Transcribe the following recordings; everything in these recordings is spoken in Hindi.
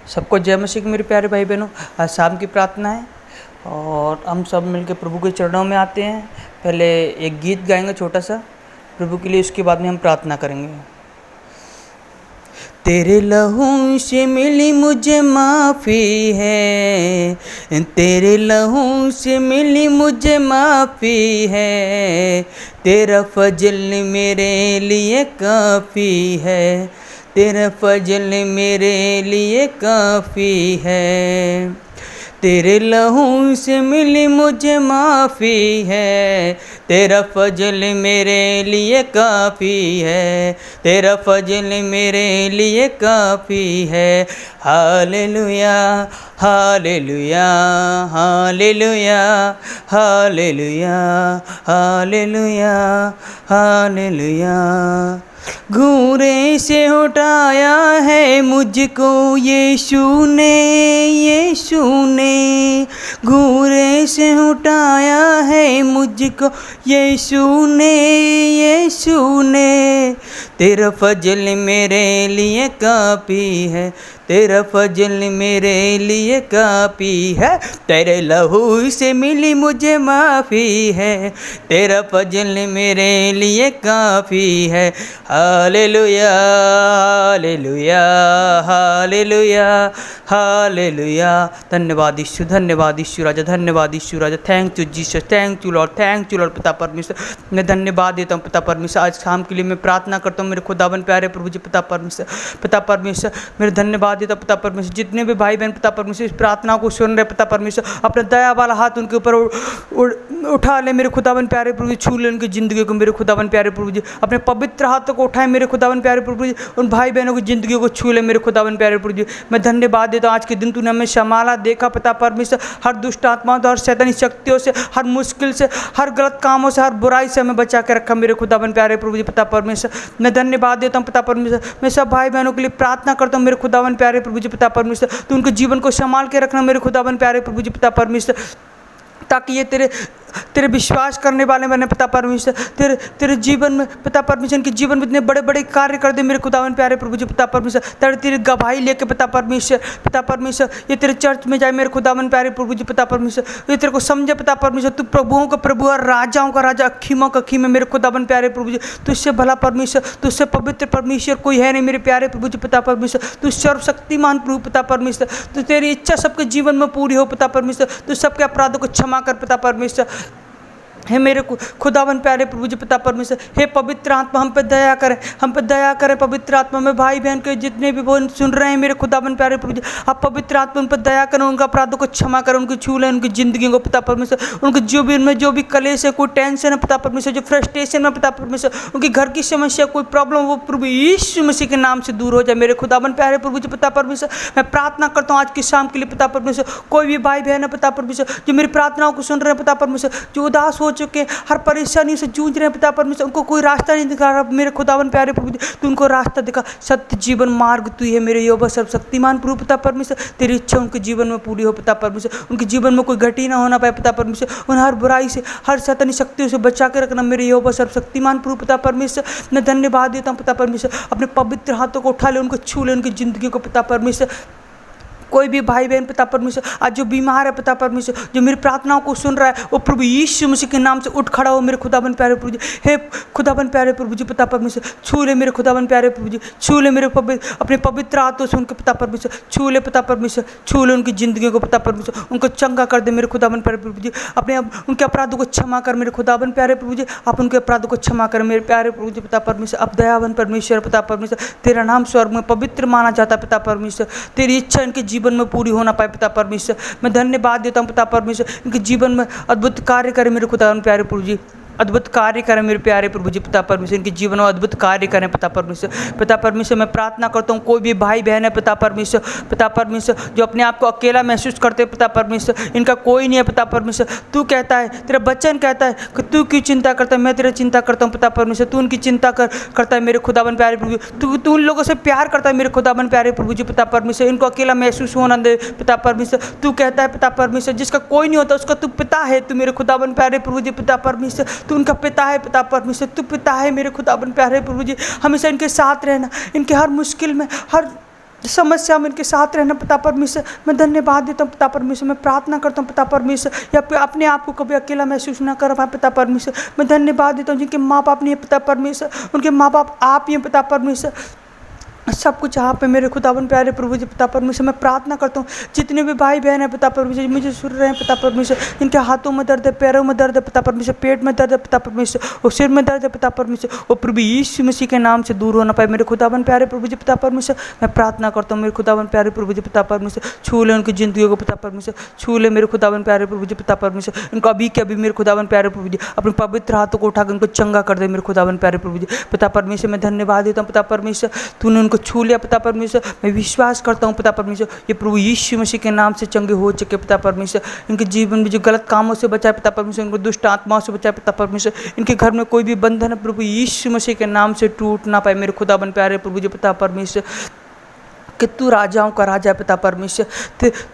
सबको जय मसीह की मेरे प्यारे भाई बहनों। आज शाम की प्रार्थना है और हम सब मिलकर प्रभु के चरणों में आते हैं। पहले एक गीत गाएंगे छोटा सा प्रभु के लिए, उसके बाद में हम प्रार्थना करेंगे। तेरे लहू से मिली मुझे माफ़ी है, तेरे लहू से मिली मुझे माफ़ी है, तेरा फजल मेरे लिए काफ़ी है, तेरा फजल मेरे लिए काफ़ी है। तेरे लहू से मिली मुझे माफ़ी है, तेरा फजल मेरे लिए काफ़ी है, तेरा फजल मेरे लिए काफ़ी है। Hallelujah hallelujah hallelujah hallelujah hallelujah hallelujah. घूरे से उठाया है मुझको यीशु ने, यीशु ने घूरे से उठाया है मुझको यीशु ने, यीशु ने। तेरा फजल मेरे लिए काफ़ी है, तेरा फजल मेरे लिए काफ़ी है, तेरे लहू से मिली मुझे माफ़ी है, तेरा फजल मेरे लिए काफ़ी है। Hallelujah hallelujah hallelujah hallelujah. धन्यवाद यीशु, धन्यवाद यीशु राजा, धन्यवाद यीशु राजा। Thank you Jesus, thank you Lord, thank you Lord पिता परमेश्वर। मैं धन्यवाद देता हूँ पिता परमेश्वर। आज शाम के लिए मैं प्रार्थना करता हूँ मेरे खुदावन प्यारे प्रभु जी पिता परमेश्वर। पिता परमेश्वर मेरे धन्यवाद देता पिता परमेश्वर। जितने भी भाई बहन पिता परमेश्वर इस प्रार्थना को सुन रहे पिता परमेश्वर, अपना दया वाला हाथ उनके ऊपर उठा ले मेरे खुदावन प्यारे प्रभु जी। छू ले उनकी ज़िंदगी को मेरे खुदावन प्यारे प्रभु जी। अपने पवित्र हाथों को उठाए मेरे खुदावन प्यारे प्रभु जी। उन भाई बहनों की ज़िंदगी को छू ले मेरे खुदावन प्यारे प्रभु जी। मैं धन्यवाद देता हूँ आज के दिन तूने हमें संभाला, देखा पिता परमेश्वर। हर दुष्ट आत्माओं से, हर शैतानी शक्तियों से, हर मुश्किल से, हर गलत कामों से, हर बुराई से हमें बचा के रखा मेरे खुदावन प्यारे प्रभु जी पिता परमेश्वर। मैं धन्यवाद देता हूँ पिता परमेश्वर। मैं सब भाई बहनों के लिए प्रार्थना करता हूँ मेरे खुदावन प्यारे प्रभु जी पिता परमेश्वर। तू उनके जीवन को संभाल के रखना मेरे खुदावन प्यारे प्रभु जी पिता परमेश्वर, ताकि ये तेरे विश्वास करने वाले बने पिता परमेश्वर। तेरे जीवन में पिता परमेश्वर के जीवन में इतने बड़े बड़े कार्य कर दे मेरे खुदावन प्यारे प्रभु जी पिता परमेश्वर। तेरी गवाही लेके पिता परमेश्वर ये तेरे चर्च में जाए मेरे खुदावन प्यारे प्रभु जी पिता परमेश्वर। ये तेरे को समझे पिता परमेश्वर। तू प्रभुओं का प्रभु और राजाओं का राजा, अखीमों का अखीम है मेरे खुदावन प्यारे प्रभु जी। तुझसे भला परमेश्वर, तुझसे पवित्र परमेश्वर कोई है नहीं मेरे प्यारे प्रभु जी पिता परमेश्वर। तू सर्वशक्तिमान प्रभु पिता परमेश्वर। तो तेरी इच्छा सबके जीवन में पूरी हो पिता परमेश्वर। तू सबके अपराधों को क्षमा कर पिता परमेश्वर। हे मेरे खुदावन प्यारे प्रभु जी पिता परमेश्वर। हे पवित्र आत्मा हम पे दया करे, हम पे दया करे पवित्र आत्मा में। भाई बहन के जितने भी वो सुन रहे हैं मेरे खुदावन प्यारे प्रभु जी, आप पवित्र आत्मा उन पर दया करें, उनका अपराधों को क्षमा करें, उनकी छू लें उनकी ज़िंदगी को पिता परमेश्वर। उनके जो भी उनमें जो भी कलेश है, कोई टेंशन है पिता परमेश्वर, जो फ्रस्ट्रेशन है पिता परमेश्वर, उनकी घर की समस्या कोई प्रॉब्लम, वो प्रभु यीशु मसीह के नाम से दूर हो जाए मेरे खुदावन प्यारे प्रभु जी पिता परमेश्वर। मैं प्रार्थना करता हूँ आज की शाम के लिए पिता परमेश्वर। कोई भी भाई बहन है पिता परमेश्वर जो मेरी प्रार्थनाओं को सुन रहे हैं पिता परमेश्वर, जो उदास हो चुके, हर परेशानी से जूझ रहे हैं पिता परमेश्वर, उनको कोई रास्ता नहीं दिखा रहा मेरे खुदावन प्यारे प्रभु जी। तू उनको रास्ता दिखा, सत्य जीवन मार्ग तू है मेरे यहोवा सर्वशक्तिमान प्रभु पिता परमेश्वर। तेरी इच्छा उनके जीवन में पूरी हो पिता परमेश्वर। उनके जीवन में कोई घटी ना होना पाए पिता परमेश्वर। उन्हें हर बुराई से, हर शैतानी शक्तियों से बचा के रखना मेरे यहोवा सर्वशक्तिमान प्रभु पिता परमेश्वर। मैं धन्यवाद देता हूँ पिता परमेश्वर। अपने पवित्र हाथों को उठा ले, उनको छू ले उनकी ज़िंदगी को पिता परमेश्वर। कोई भी भाई बहन पिता परमेश्वर आज जो बीमार है पिता परमेश्वर, जो मेरी प्रार्थनाओं को सुन रहा है, वो प्रभु यीशु मसीह के नाम से उठ खड़ा हो मेरे खुदावन प्यारे प्रभु जी। हे खुदावन प्यारे प्रभु जी पिता परमेश्वर, छू ले मेरे खुदावन प्यारे प्रभु जी। छू ले मेरे अपने पवित्र हाथों से उनके पिता परमेश्वर। छू ले पिता परमेश्वर, छू ले उनकी ज़िंदगी को पिता परमेश्वर। उनको चंगा कर दे मेरे खुदावन प्यारे प्रभु जी। अपने उनके अपराधों को क्षमा कर मेरे खुदावन प्यारे प्रभु जी। आप उनके अपराधों को क्षमा कर मेरे प्यारे प्रभु जी पिता परमेश्वर। अब दयावन परमेश्वर पिता परमेश्वर, तेरा नाम स्वर्ग में पवित्र माना जाता है पिता परमेश्वर। तेरी इच्छा इनके जीवन में पूरी होना पाए पिता परमेश्वर। मैं धन्यवाद देता हूँ पिता परमेश्वर। इनके जीवन में अद्भुत कार्य करे मेरे खुदावन प्यारे प्रभु जी। अद्भुत कार्य करें मेरे प्यारे प्रभु जी पिता परमेश्वर। इनके जीवन में अद्भुत कार्य करें पिता परमेश्वर। पिता परमेश्वर मैं प्रार्थना करता हूँ कोई भी भाई बहन है पिता परमेश्वर जो अपने आप को अकेला महसूस करते हैं पिता परमेश्वर, इनका कोई नहीं है पिता परमेश्वर। तू कहता है, तेरा वचन कहता है कि तू की चिंता करता है, मैं तेरा चिंता करता हूँ पिता परमेश्वर। तू उनकी चिंता करता है मेरे खुदावन प्यारे प्रभु। तू उन लोगों से प्यार करता है मेरे खुदावन प्यारे प्रभु जी पिता परमेश्वर। इनको अकेला महसूस होना दे पिता परमेश्वर। तू कहता है पिता परमेश्वर जिसका कोई नहीं होता उसका तू पिता है, तू मेरे खुदावन प्यारे प्रभु जी पिता परमेश्वर। तू उनका पिता है पिता परमेश्वर। तू पिता है मेरे खुदावन प्यारे प्रभु जी। हमेशा इनके साथ रहना, इनके हर मुश्किल में, समस्या में इनके साथ रहना पिता परमेश्वर। मैं धन्यवाद देता हूँ पिता परमेश्वर। मैं प्रार्थना करता हूँ पिता परमेश्वर, या अपने आप को कभी अकेला महसूस ना कर पाए पिता परमेश्वर। मैं धन्यवाद देता हूँ जिनके माँ बाप नहीं है पिता परमेश्वर, उनके माँ बाप आप ही हैं पिता परमेश्वर। सब कुछ आप है मेरे खुदावन प्यारे प्रभु जी पिता परमेश्वर। मैं प्रार्थना करता हूँ जितने भी भाई बहन हैं पिता परमेश्वर, मुझे सुन रहे हैं पिता परमेश्वर, इनके हाथों में दर्द है, पैरों में दर्द है पिता परमेश्वर, पेट में दर्द है पिता परमेश्वर, और सिर में दर्द है पिता परमेश्वर, वो प्रभु यीशु मसीह के नाम से दूर होना पाए मेरे खुदावन प्यारे प्रभु जी पिता परमेश्वर। मैं प्रार्थना करता हूँ मेरे खुदावन प्यारे प्रभु जी पिता परमेश्वर, छू ले उनकी जिंदगी को पिता परमेश्वर, छू ले मेरे खुदावन प्यारे प्रभु जी पिता परमेश्वर। इनको अभी के अभी मेरे खुदावन प्यारे प्रभु जी अपने पवित्र हाथों को उठाकर उनको चंगा कर दे मेरे खुदावन प्यारे प्रभु जी पिता परमेश्वर। मैं धन्यवाद देता हूँ पिता परमेश्वर, तूने उनको छू लिया पिता परमेश्वर। मैं विश्वास करता हूँ पिता परमेश्वर, ये प्रभु यीशु मसीह के नाम से चंगे हो चुके पिता परमेश्वर। इनके जीवन में जो गलत कामों से बचाए पिता परमेश्वर, इनको दुष्ट आत्माओं से बचाए पिता परमेश्वर। इनके घर में कोई भी बंधन है प्रभु यीशु मसीह के नाम से टूट ना पाए मेरे खुदाबंद प्यारे प्रभु जी पिता परमेश्वर। कि तू राजाओं का राजा पिता परमेश्वर,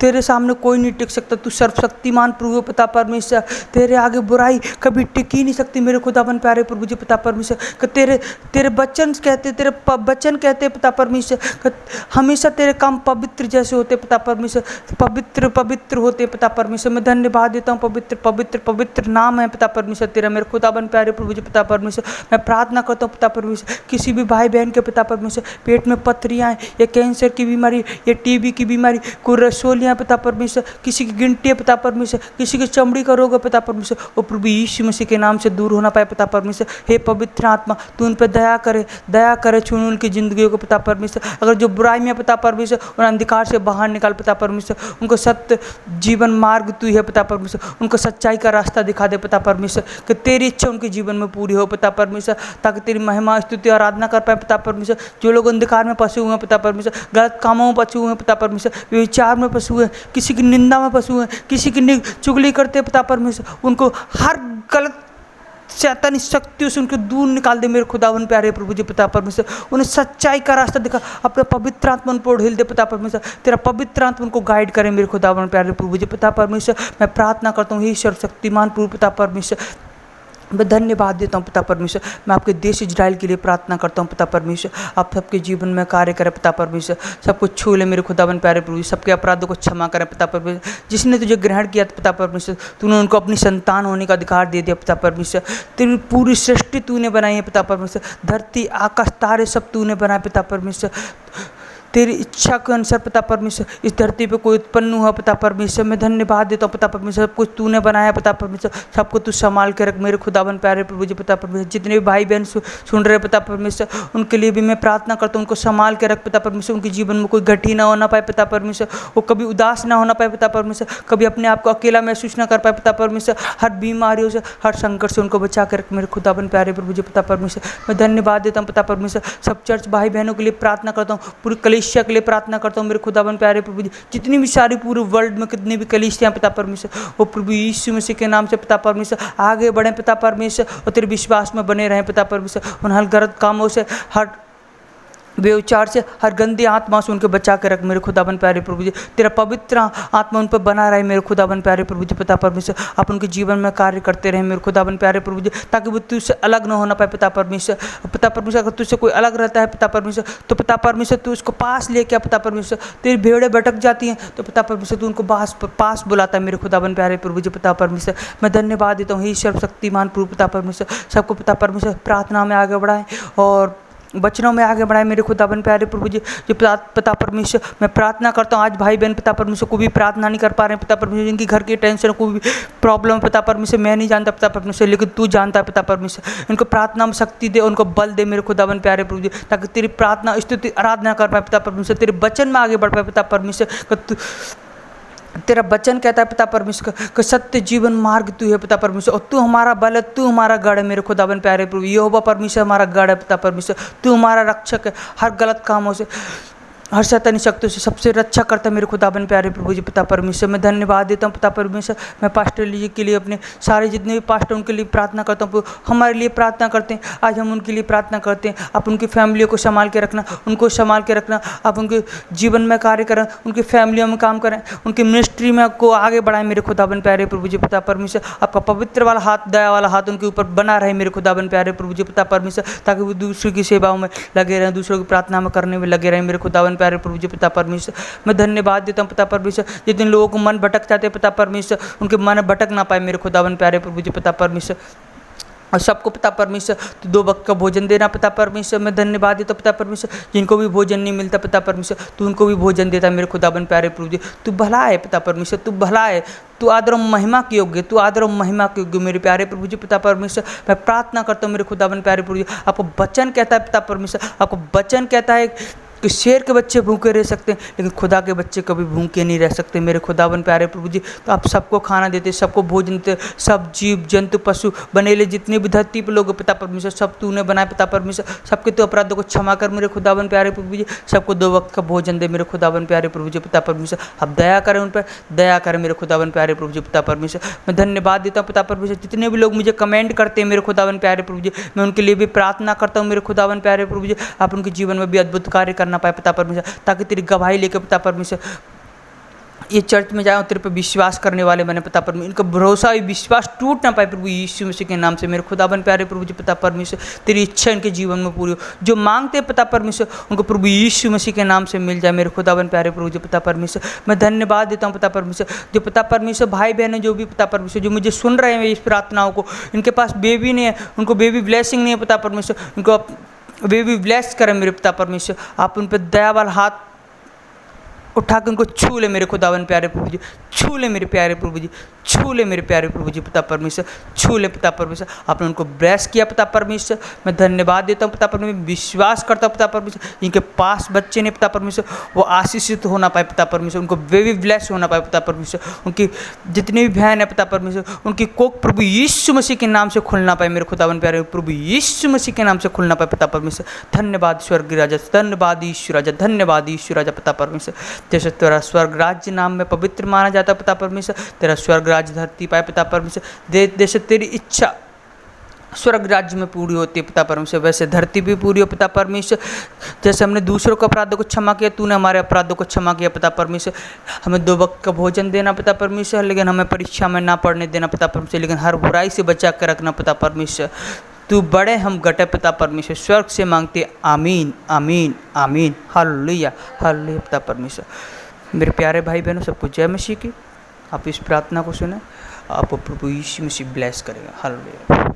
तेरे सामने कोई नहीं टिक सकता, तू सर्वशक्तिमान प्रभु पिता परमेश्वर। तेरे आगे बुराई कभी टिक ही नहीं सकती मेरे खुदाबंद प्यारे प्रभु जी पिता परमेश्वर। कि तेरे वचन कहते, तेरे वचन कहते पिता परमेश्वर, हमेशा तेरे काम पवित्र जैसे होते पिता परमेश्वर, पवित्र पवित्र होते पिता परमेश्वर। मैं धन्यवाद देता हूँ, पवित्र पवित्र पवित्र नाम है पिता परमेश्वर तेरा मेरे खुदाबंद प्यारे प्रभु जी पिता परमेश्वर। मैं प्रार्थना करता हूँ पिता परमेश्वर, किसी भी भाई बहन के पिता परमेश्वर पेट में पथरियाँ या कैंसर की बीमारी या टीबी की बीमारी, कोई रसोलियाँ पिता परमेश्वर, किसी की गिनती पिता परमेश्वर, किसी की चमड़ी का रोग है पिता परमेश्वर, वो प्रभु यीशु मसीह के नाम से दूर होना पाए पिता परमेश्वर। हे पवित्र आत्मा, तू उन पर दया करे, छून उनकी जिंदगी को पिता परमेश्वर। अगर जो बुराई में पिता परमेश्वर, उन अंधकार से बाहर निकाल पिता परमेश्वर। उनको सत्य जीवन मार्ग तू है पिता परमेश्वर, उनको सच्चाई का रास्ता दिखा दे पिता परमेश्वर। कि तेरी इच्छा उनके जीवन में पूरी हो पिता परमेश्वर, ताकि तेरी महिमा स्तुति आराधना कर पाए पिता परमेश्वर। जो लोग अंधकार में फंसे हुए हैं पिता परमेश्वर, गलत कामों में फंसे हुए हैं पिता परमेश्वर, विचार में फंसे हुए हैं, किसी की निंदा में फंसे हुए हैं, किसी की चुगली करते पिता परमेश्वर, उनको हर गलत शैतानी शक्तियों से उनको दूर निकाल दे मेरे खुदावन प्यारे प्रभु जी पिता परमेश्वर। उन्हें सच्चाई का रास्ता दिखा, अपने पवित्र आत्मा उन पर ढील दे पिता परमेश्वर। तेरा पवित्र आत्मा उनको गाइड करे मेरे खुदावन प्यारे प्रभु जी पिता परमेश्वर। मैं प्रार्थना करता हूँ हे सर्वशक्तिमान प्रभु पिता परमेश्वर। मैं धन्यवाद देता हूँ पिता परमेश्वर। मैं आपके देश इजराइल के लिए प्रार्थना करता हूँ पिता परमेश्वर, आप सबके जीवन में कार्य करें पिता परमेश्वर। सब कुछ छू ले मेरे खुदावन प्यारे प्रभु, सबके अपराधों को क्षमा करें पिता परमेश्वर। जिसने तुझे ग्रहण किया पिता परमेश्वर, तूने उनको अपनी संतान होने का अधिकार दे दिया पिता परमेश्वर। तेरी पूरी सृष्टि तूने बनाई है पिता परमेश्वर, धरती आकाश तारे सब तूने बनाए पिता परमेश्वर। तेरी इच्छा के अनुसार पिता परमेश्वर इस धरती पे कोई उत्पन्न हुआ पिता परमेश्वर। मैं धन्यवाद देता हूँ पिता परमेश्वर, सब कुछ तूने बनाया पिता परमेश्वर। सबको तू संभाल के रख मेरे खुदावन प्यारे प्रभु जी पिता परमेश्वर। जितने भी भाई बहन सुन रहे पिता परमेश्वर, उनके लिए भी मैं प्रार्थना करता हूँ, उनको संभाल के रख पिता परमेश्वर। उनके जीवन में कोई घटी ना होना पाए पिता परमेश्वर, वो कभी उदास ना होना पाए पिता परमेश्वर, कभी अपने आप को अकेला महसूस ना कर पाए पिता परमेश्वर। हर बीमारियों से, हर संकट से उनको बचा के रख मेरे खुदावन प्यारे प्रभु जी पिता परमेश्वर। मैं धन्यवाद देता हूँ पिता परमेश्वर। सब चर्च भाई बहनों के लिए प्रार्थना करता हूँ, पूरी कलीसिया के लिए प्रार्थना करता हूँ मेरे खुदावन प्यारे प्रभु जी। जितनी भी सारी पूरे वर्ल्ड में कितनी भी कलीसियाँ पिता परमेश्वर, वो प्रभु यीशु मसीह के नाम से पिता परमेश्वर आगे बढ़ें पिता परमेश्वर, और तेरे विश्वास में बने रहें पिता परमेश्वर। उन हर गलत कामों से, हर व्यविचार से, हर गंदी आत्मा से उनके बचा के रख मेरे खुदावन प्यारे प्रभु जी। तेरा पवित्र आत्मा उन पर बना रहे मेरे खुदावन प्यारे प्रभु जी पिता परमेश्वर। आप उनके जीवन में कार्य करते रहे मेरे खुदावन प्यारे प्रभु जी, ताकि वो तुझसे अलग न होना पाए पिता परमेश्वर। पिता परमेश्वर, अगर तुझसे कोई अलग रहता है पिता परमेश्वर, तो पिता परमेश्वर तू उसको पास लेके आ पिता परमेश्वर। तेरी भेड़ें भटक जाती हैं तो पिता परमेश्वर तू उनको पास बुलाता है मेरे खुदावन प्यारे प्रभु जी पिता परमेश्वर। मैं धन्यवाद देता हूँ हे सर्वशक्तिमान प्रभु पिता परमेश्वर। सबको पिता परमेश्वर प्रार्थना में आगे बढ़ाएं और वचनों में आगे बढ़ाए मेरे खुदावन प्यारे प्रभु जी। जो पिता परमेश्वर, मैं प्रार्थना करता हूँ आज भाई बहन पिता परमेश्वर को भी प्रार्थना नहीं कर पा रहे हैं पिता परमेश्वर, जिनकी घर की टेंशन, कोई भी प्रॉब्लम पिता परमेश्वर मैं नहीं जानता पिता परमेश्वर, लेकिन तू जानता है पिता परमेश्वर। इनको प्रार्थना में शक्ति दे, उनको बल दे मेरे खुदावन प्यारे प्रभु जी, ताकि तेरी प्रार्थना स्तुति आराधना कर पाए पिता परमेश्वर, तेरे वचन में आगे बढ़ पाए पिता परमेश्वर। तेरा वचन कहता है पिता परमेश्वर कि सत्य जीवन मार्ग तू है पिता परमेश्वर, और तू हमारा बल है, तू हमारा गढ़ है मेरे खुदावन प्यारे प्रभु। यहोवा परमेश्वर हमारा गढ़ है पिता परमेश्वर, तू हमारा रक्षक है, हर गलत कामों से, हर शैतानी शक्तियों से सबसे रक्षा करता है मेरे खुदावन प्यारे प्रभु जी पिता परमेश्वर। मैं धन्यवाद देता हूँ पिता परमेश्वर। मैं पास्टर जी के लिए, अपने सारे जितने भी पास्टर उनके लिए प्रार्थना करता हूँ, हमारे लिए प्रार्थना करते हैं। आज हम उनके लिए प्रार्थना करते हैं। आप उनकी फैमिलियों को संभाल के रखना, उनको संभाल के रखना। आप उनके जीवन में कार्य करें, उनकी फैमिलियों में काम करें, उनकी मिनिस्ट्री में को आगे बढ़ाएं मेरे खुदावन प्यारे प्रभु जी पिता परमेश्वर। आपका पवित्र वाला हाथ, दया वाला हाथ उनके ऊपर बना रहे मेरे खुदावन प्यारे प्रभु जी पिता परमेश्वर, ताकि वो दूसरों की सेवाओं में लगे रहें, दूसरों की प्रार्थना में करने में लगे रहें मेरे खुदावन प्यारे प्रभु जी पिता परमेश्वर। मैं धन्यवाद देता हूँ पिता परमेश्वर, जितने लोगों को मन भटक जाते पिता परमेश्वर, उनके मन भटक ना पाए मेरे खुदावन प्यारे प्रभु जी पिता परमेश्वर। और सबको पिता परमेश्वर तो 2 वक्त का भोजन देना पिता परमेश्वर। मैं धन्यवाद देता पिता परमेश्वर, जिनको भी भोजन नहीं मिलता पिता परमेश्वर, तू उनको भी भोजन देता मेरे खुदाबन प्यारे प्रभु जी। तू भला है पिता परमेश्वर, तू भला है, तू आदर और महिमा के योग्य, तू आदर और महिमा के योग्य मेरे प्यारे प्रभु जी पिता परमेश्वर। मैं प्रार्थना करता हूँ मेरे खुदाबन प्यारे प्रभु जी, आपको वचन कहता है पिता परमेश्वर, आपको वचन कहता है कि शेर के बच्चे भूखे रह सकते हैं लेकिन खुदा के बच्चे कभी भूखे नहीं रह सकते मेरे खुदावन प्यारे प्रभु जी। तो आप सबको खाना देते, सबको भोजन देते, सब जीव जंतु पशु बनेले जितने भी धरती पर लोग पिता परमेश्वर, सब तूने बनाए पिता परमेश्वर। सबके तो अपराधों को क्षमा कर मेरे खुदावन प्यारे प्रभु जी। सबको 2 वक्त का भोजन दे मेरे खुदावन प्यारे प्रभु जी पिता परमेश्वर। आप दया करें उन पर, दया करें मेरे खुदावन प्यारे प्रभु जी पिता परमेश्वर। मैं धन्यवाद देता हूँ पिता परमेश्वर, जितने भी लोग मुझे कमेंट करते हैं मेरे खुदावन प्यारे प्रभु जी, मैं उनके लिए भी प्रार्थना करता हूँ मेरे खुदावन प्यारे प्रभु जी। आप उनके जीवन में भी अद्भुत कार्य करना पाए पिता परमेश्वर, ताकि तेरी गवाही लेकर पिता परमेश्वर ये चर्च में जाए, तेरे पे विश्वास करने वाले बने पिता परमेश्वर, इनका भरोसा और विश्वास टूट ना पाए प्रभु यीशु मसीह के नाम से मेरे खुदाबन प्यारे प्रभु जी पिता परमेश्वर। तेरी इच्छा इनके जीवन में पूरी हो, जो मांगते हैं पिता परमेश्वर उनको प्रभु यीशु मसीह के नाम से मिल जाए मेरे खुदाबन प्यारे प्रभु जी पिता परमेश्वर। मैं धन्यवाद देता हूँ पिता परमेश्वर, जो पिता परमेश्वर भाई बहन है, जो भी पिता परमेश्वर जो मुझे सुन रहे हैं इस प्रार्थनाओं को, इनके पास बेबी नहीं है, उनको बेबी ब्लेसिंग नहीं है पिता परमेश्वर, उनको बेबी ब्लेस करें मेरे पिता परमेश्वर। आप उन पर दया वाला हाथ उठा के उनको छू ले मेरे खुदावन प्यारे प्रभु जी, छू ले मेरे प्यारे प्रभु जी, छू ले मेरे प्यारे प्रभु जी पिता परमेश्वर, छू ले पिता परमेश्वर। आपने उनको ब्लेस किया पिता परमेश्वर। मैं धन्यवाद देता हूँ पिता परमेश्वर, विश्वास करता हूँ पिता परमेश्वर, जिनके पास बच्चे ने पिता परमेश्वर वो आशीषित होना पाए पिता परमेश्वर, उनको बेबी ब्लेस होना पाए पिता परमेश्वर। उनकी जितनी भी बहन है पिता परमेश्वर, उनकी कोख प्रभु यीशु मसीह के नाम से खुलना पाए मेरे खुदावन प्यारे प्रभु यीशु मसीह के नाम से खुलना पाए पिता परमेश्वर। धन्यवाद स्वर्गीय राजा, धन्यवाद ईश्वर राजा, धन्यवाद ईश्वर राजा पिता परमेश्वर। जैसे तेरा स्वर्ग राज्य नाम में पवित्र माना जाता है पिता परमेश्वर, तेरा स्वर्ग राज्य धरती पाए पिता परमेश्वर। जैसे तेरी इच्छा स्वर्ग राज्य में पूरी होती है पिता परमेश्वर, वैसे धरती भी पूरी हो पिता परमेश्वर। जैसे हमने दूसरों के अपराधों को क्षमा किया, तूने हमारे अपराधों को क्षमा किया पिता परमेश्वर। हमें 2 वक्त का भोजन देना पिता परमेश्वर, लेकिन हमें परीक्षा में ना पड़ने देना पिता परमेश्वर, लेकिन हर बुराई से बचा कर रखना पिता परमेश्वर। तू बड़े हम घटे पिता परमेश्वर, स्वर्ग से मांगते आमीन आमीन आमीन, हालेलुया हालेलुया पिता परमेश्वर। मेरे प्यारे भाई बहनों, सबको जय मसीह की। आप इस प्रार्थना को सुने, आपको प्रभु यीशु मसीह ब्लेस करेगा। हालेलुया।